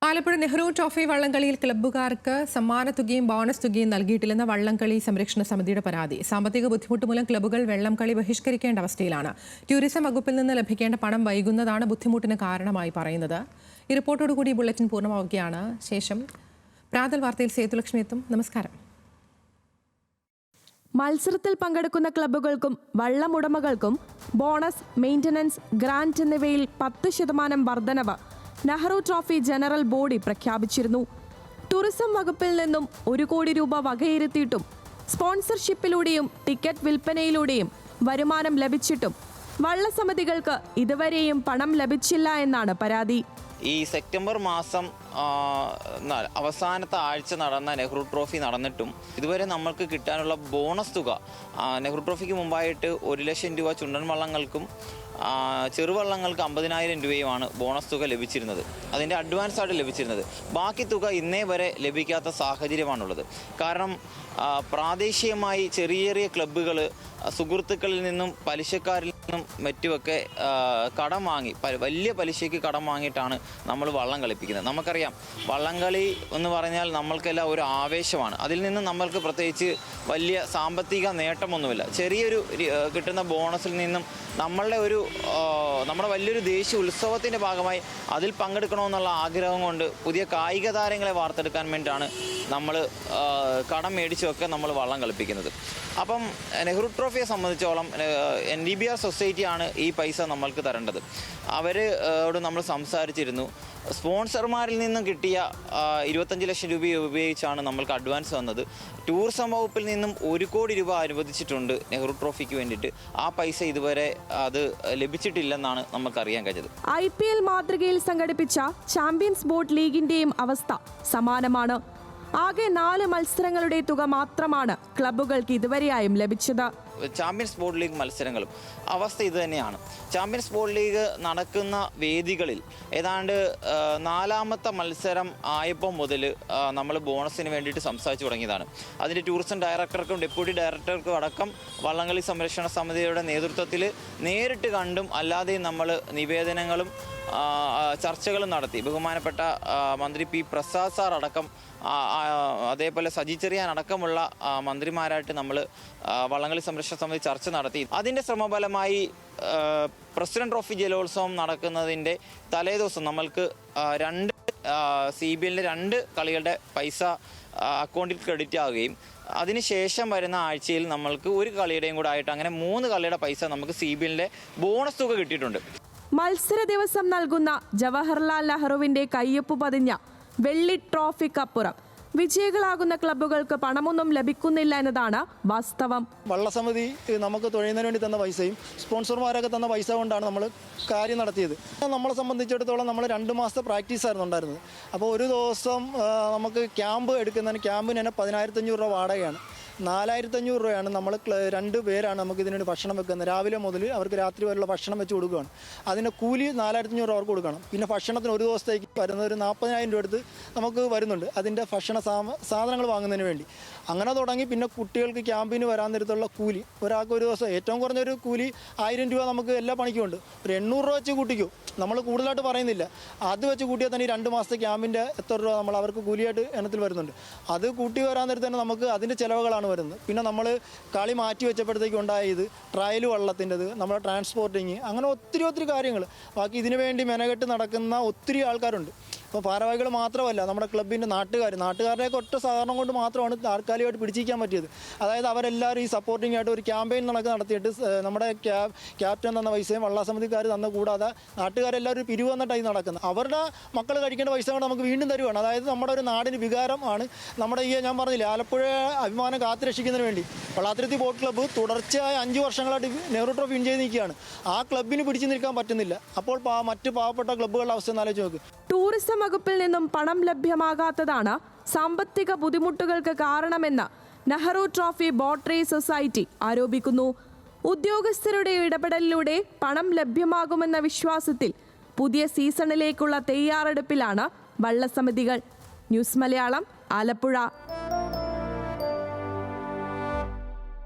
Alappuzha Nehru trophy വള്ളംകളിയിൽ ക്ലബ്ബുകാർക്ക് സമ്മാനത്തുകയും bonus തുകയും നൽകിയിട്ടില്ലെന്ന വള്ളംകളി സംരക്ഷണ സമിതിയുടെ പരാതി. സാമ്പത്തിക ബുദ്ധിമുട്ട് മൂലം ക്ലബ്ബുകൾ വള്ളംകളി ബഹിഷ്കരിക്കേണ്ട അവസ്ഥയിലാണ്. ടൂറിസം വകുപ്പിൽ നിന്ന് ലഭിക്കേണ്ട പണം വൈകുന്നതാണ് ബുദ്ധിമുട്ടിന് കാരണമായി പറയുന്നത്. ഈ റിപ്പോർട്ടോടുകൂടി ബുള്ളറ്റിൻ പൂർണ്ണമാവുകയാണ്. ശേഷം പ്രാതൽ വാർത്തയിൽ സേതുലക്ഷ്മി എത്തും. നമസ്കാരം. മത്സരത്തിൽ പങ്കെടുക്കുന്ന ക്ലബ്ബുകൾക്കും വള്ളമുടമകൾക്കും ബോണസ്, മെയിൻ്റനൻസ്, ഗ്രാന്റ് എന്നിവയിൽ 10% വർധനവ് നെഹ്റു ട്രോഫി ജനറൽ ബോഡി പ്രഖ്യാപിച്ചിരുന്നു. ടൂറിസം വകുപ്പിൽ നിന്നും 1 കോടി രൂപ വകയിരുത്തിയിട്ടും സ്പോൺസർഷിപ്പിലൂടെയും ടിക്കറ്റ് വിൽപ്പനയിലൂടെയും വരുമാനം ലഭിച്ചിട്ടും വള്ളസമിതികൾക്ക് ഇതുവരെയും പണം ലഭിച്ചില്ല എന്നാണ് പരാതി. ഈ സെപ്റ്റംബർ മാസം അവസാനത്തെ ആഴ്ച നടന്ന നെഹ്റു ട്രോഫി നടന്നിട്ടും ഇതുവരെ നമ്മൾക്ക് കിട്ടാനുള്ള ബോണസ് തുക നെഹ്റു ട്രോഫിക്ക് മുമ്പായിട്ട് 1 ലക്ഷം രൂപ ചുണ്ടൻ വള്ളങ്ങൾക്കും ചെറുവള്ളങ്ങൾക്ക് 50,000 രൂപയുമാണ് ബോണസ് തുക ലഭിച്ചിരുന്നത്. അതിൻ്റെ അഡ്വാൻസ് ആയിട്ട് ലഭിച്ചിരുന്നത്. ബാക്കി തുക ഇന്നേ വരെ ലഭിക്കാത്ത സാഹചര്യമാണുള്ളത്. കാരണം പ്രാദേശികമായി ചെറിയ ചെറിയ ക്ലബ്ബുകൾ സുഹൃത്തുക്കളിൽ നിന്നും പലിശക്കാരിൽ നിന്നും മറ്റുമൊക്കെ കടം വാങ്ങി വലിയ പലിശയ്ക്ക് കടം വാങ്ങിയിട്ടാണ് നമ്മൾ വള്ളം കളിപ്പിക്കുന്നത്. നമുക്കറിയാം, വള്ളംകളി എന്ന് പറഞ്ഞാൽ നമ്മൾക്കെല്ലാം ഒരു ആവേശമാണ്. അതിൽ നിന്ന് നമ്മൾക്ക് പ്രത്യേകിച്ച് വലിയ സാമ്പത്തിക നേട്ടമൊന്നുമില്ല. ചെറിയൊരു കിട്ടുന്ന ബോണസിൽ നിന്നും നമ്മുടെ വലിയൊരു ദേശീയ ഉത്സവത്തിൻ്റെ ഭാഗമായി അതിൽ പങ്കെടുക്കണമെന്നുള്ള ആഗ്രഹം കൊണ്ട് പുതിയ കായിക താരങ്ങളെ വാർത്തെടുക്കാൻ വേണ്ടിയിട്ടാണ് നമ്മൾ കടം മേടിച്ചൊക്കെ നമ്മൾ വള്ളം കളിപ്പിക്കുന്നത്. അപ്പം നെഹ്റു ട്രോഫിയെ സംബന്ധിച്ചോളം NDBR സൊസൈറ്റിയാണ് ഈ പൈസ നമ്മൾക്ക് തരേണ്ടത്. അവരോട് നമ്മൾ സംസാരിച്ചിരുന്നു. സ്പോൺസർമാരിൽ നിന്നും കിട്ടിയ 25 ലക്ഷം രൂപ ഉപയോഗിച്ചാണ് നമ്മൾക്ക് അഡ്വാൻസ് വന്നത്. ടൂറിസം വകുപ്പിൽ നിന്നും 1 കോടി രൂപ അനുവദിച്ചിട്ടുണ്ട് നെഹ്റു ട്രോഫിക്ക് വേണ്ടിയിട്ട്. ആ പൈസ ഇതുവരെ അത് ലഭിച്ചിട്ടില്ലെന്നാണ് നമുക്കറിയാൻ കഴിഞ്ഞത്. IPL മാതൃകയിൽ സംഘടിപ്പിച്ച ചാമ്പ്യൻസ് ബോട്ട് ലീഗിന്റെയും അവസ്ഥ സമാനമാണ്. ആകെ 4 മത്സരങ്ങളുടെ തുക മാത്രമാണ് ക്ലബ്ബുകൾക്ക് ഇതുവരെയായും ലഭിച്ചത്. ചാമ്പ്യൻസ് ബോട്ട് ലീഗ് മത്സരങ്ങളും അവസ്ഥ ഇത് തന്നെയാണ്. ചാമ്പ്യൻസ് ബോട്ട് ലീഗ് നടക്കുന്ന വേദികളിൽ ഏതാണ്ട് 4ാമത്തെ മത്സരം ആയപ്പോൾ മുതൽ നമ്മൾ ബോണസിന് വേണ്ടിയിട്ട് സംസാരിച്ചു തുടങ്ങിയതാണ്. അതിൻ്റെ ടൂറിസം ഡയറക്ടർക്കും ഡെപ്യൂട്ടി ഡയറക്ടർക്കും അടക്കം വള്ളംകളി സംരക്ഷണ സമിതിയുടെ നേതൃത്വത്തിൽ നേരിട്ട് കണ്ടും അല്ലാതെയും നമ്മൾ നിവേദനങ്ങളും ചർച്ചകളും നടത്തി. ബഹുമാനപ്പെട്ട മന്ത്രി P. പ്രസാദ് സാർ അടക്കം, അതേപോലെ സജി ചെറിയാൻ അടക്കമുള്ള മന്ത്രിമാരായിട്ട് നമ്മൾ വള്ളംകളി സംരക്ഷണ സമിതി ചർച്ച നടത്തി. അതിൻ്റെ ശ്രമഫലമായി പ്രസിഡന്റ് ട്രോഫി ജലോത്സവം നടക്കുന്നതിൻ്റെ തലേദിവസം നമ്മൾക്ക് CBLൻ്റെ 2 കളികളുടെ പൈസ അക്കൗണ്ടിൽ ക്രെഡിറ്റ് ആവുകയും അതിനുശേഷം വരുന്ന ആഴ്ചയിൽ നമ്മൾക്ക് 1 കളിയുടെയും കൂടെ ആയിട്ട് അങ്ങനെ 3 കളിയുടെ പൈസ നമുക്ക് CBLൻ്റെ ബോണസ് തുക കിട്ടിയിട്ടുണ്ട്. മത്സര ദിവസം നൽകുന്ന ജവഹർലാൽ നെഹ്റുവിന്റെ കയ്യൊപ്പ് പതിഞ്ഞ വെള്ളി ട്രോഫിക്കപ്പുറം വിജയികളാകുന്ന ക്ലബ്ബുകൾക്ക് പണമൊന്നും ലഭിക്കുന്നില്ല എന്നതാണ് വാസ്തവം. വള്ളസമിതി നമുക്ക് തുഴയുന്നതിന് വേണ്ടി തന്ന പൈസയും സ്പോൺസർമാരൊക്കെ തന്ന പൈസ കൊണ്ടാണ് നമ്മൾ കാര്യം നടത്തിയത്. നമ്മളെ സംബന്ധിച്ചിടത്തോളം നമ്മൾ 2 മാസത്തെ പ്രാക്ടീസ് ആയിരുന്നു ഉണ്ടായിരുന്നത്. അപ്പോൾ ഒരു ദിവസം നമുക്ക് ക്യാമ്പ് എടുക്കുന്നതിന് ക്യാമ്പിന് തന്നെ 10,500 രൂപ വാടകയാണ്. 4,500 രൂപയാണ് നമ്മൾ 2 പേരാണ് നമുക്ക് ഇതിനു വേണ്ടി ഭക്ഷണം വെക്കുന്നത്. രാവിലെ മുതൽ അവർക്ക് രാത്രി വരെയുള്ള ഭക്ഷണം വെച്ച് കൊടുക്കുകയാണ്. അതിൻ്റെ കൂലി 4,500 രൂപ അവർക്ക് കൊടുക്കണം. പിന്നെ ഭക്ഷണത്തിന് ഒരു ദിവസത്തേക്ക് വരുന്നത് ഒരു 40,000 രൂപ എടുത്ത് നമുക്ക് വരുന്നുണ്ട് അതിൻ്റെ ഭക്ഷണ സാധനങ്ങൾ വാങ്ങുന്നതിന് വേണ്ടി. അങ്ങനെ തുടങ്ങി പിന്നെ കുട്ടികൾക്ക് ക്യാമ്പിന് വരാൻ നേരത്തുള്ള കൂലി ഒരാൾക്ക് ഒരു ദിവസം ഏറ്റവും കുറഞ്ഞൊരു കൂലി 1000 രൂപ നമുക്ക് എല്ലാ പണിക്കും ഉണ്ട്. ഒരു 800 രൂപ വെച്ച് കൂട്ടിക്കും. നമ്മൾ കൂടുതലായിട്ട് പറയുന്നില്ല. അത് വെച്ച് കൂട്ടിയാൽ തന്നെ 2 മാസത്തെ ക്യാമ്പിൻ്റെ എത്ര രൂപ നമ്മൾ അവർക്ക് കൂലിയായിട്ട് എണ്ണത്തിൽ വരുന്നുണ്ട്. അത് കൂട്ടി വരാൻ നേരത്ത് തന്നെ നമുക്ക് അതിൻ്റെ ചിലവുകളാണ് വരുന്നത്. പിന്നെ നമ്മൾ കളി മാറ്റി വെച്ചപ്പോഴത്തേക്ക് ഉണ്ടായത് ട്രയൽ വള്ളത്തിൻ്റെത്, നമ്മുടെ ട്രാൻസ്പോർട്ടിങ്, അങ്ങനെ ഒത്തിരി കാര്യങ്ങൾ. ബാക്കി ഇതിനു വേണ്ടി മെനകെട്ട് നടക്കുന്ന ഒത്തിരി ആൾക്കാരുണ്ട്. ഇപ്പോൾ ഭാരവാഹികൾ മാത്രമല്ല, നമ്മുടെ ക്ലബിൻ്റെ നാട്ടുകാരുടെയൊക്കെ ഒറ്റ സഹകരണം കൊണ്ട് മാത്രമാണ് താൽക്കാലികമായിട്ട് പിടിച്ചിരിക്കാൻ പറ്റിയത്. അതായത് അവരെല്ലാവരും ഈ സപ്പോർട്ടിംഗ് ആയിട്ട് ഒരു ക്യാമ്പയിൻ നടത്തിയിട്ട് നമ്മുടെ ക്യാപ്റ്റൻ തന്ന പൈസയും വള്ളസമിതിക്കാർ തന്ന കൂടാതെ നാട്ടുകാരെല്ലാവരും പിരിവ് വന്നിട്ടായി നടക്കുന്നത്. അവരുടെ മക്കൾ കഴിക്കേണ്ട പൈസ കൊണ്ട് നമുക്ക് വീണ്ടും തരുവാണ്. അതായത് നമ്മുടെ ഒരു നാടിന് വികാരം ആണ് നമ്മുടെ ഈ ഞാൻ പറഞ്ഞില്ലേ ആലപ്പുഴ അഭിമാനം കാത്തുരക്ഷിക്കുന്നതിന് വേണ്ടി വള്ളാത്തുരുത്തി ബോട്ട് ക്ലബ്ബ് തുടർച്ചയായ 5 വർഷങ്ങളായിട്ട് നെഹ്റു ട്രോഫി വിൻ ചെയ്ത് നിൽക്കുകയാണ്. ആ ക്ലബിന് പിടിച്ചു നിൽക്കാൻ പറ്റുന്നില്ല. അപ്പോൾ മറ്റ് പാവപ്പെട്ട ക്ലബ്ബുകളുടെ അവസ്ഥ ഒന്ന് ആലോചിച്ച് നോക്ക്. ടൂറിസം വകുപ്പിൽ നിന്നും പണം ലഭ്യമാകാത്തതാണ് സാമ്പത്തിക ബുദ്ധിമുട്ടുകൾക്ക് കാരണമെന്ന് Nehru trophy boat race society ആരോപിക്കുന്നു. ഉദ്യോഗസ്ഥരുടെ ഇടപെടലിലൂടെ പണം ലഭ്യമാകുമെന്ന വിശ്വാസത്തിൽ പുതിയ സീസണിലേക്കുള്ള തയ്യാറെടുപ്പിലാണ് വള്ളസമിതികൾ. ന്യൂസ് മലയാളം, ആലപ്പുഴ.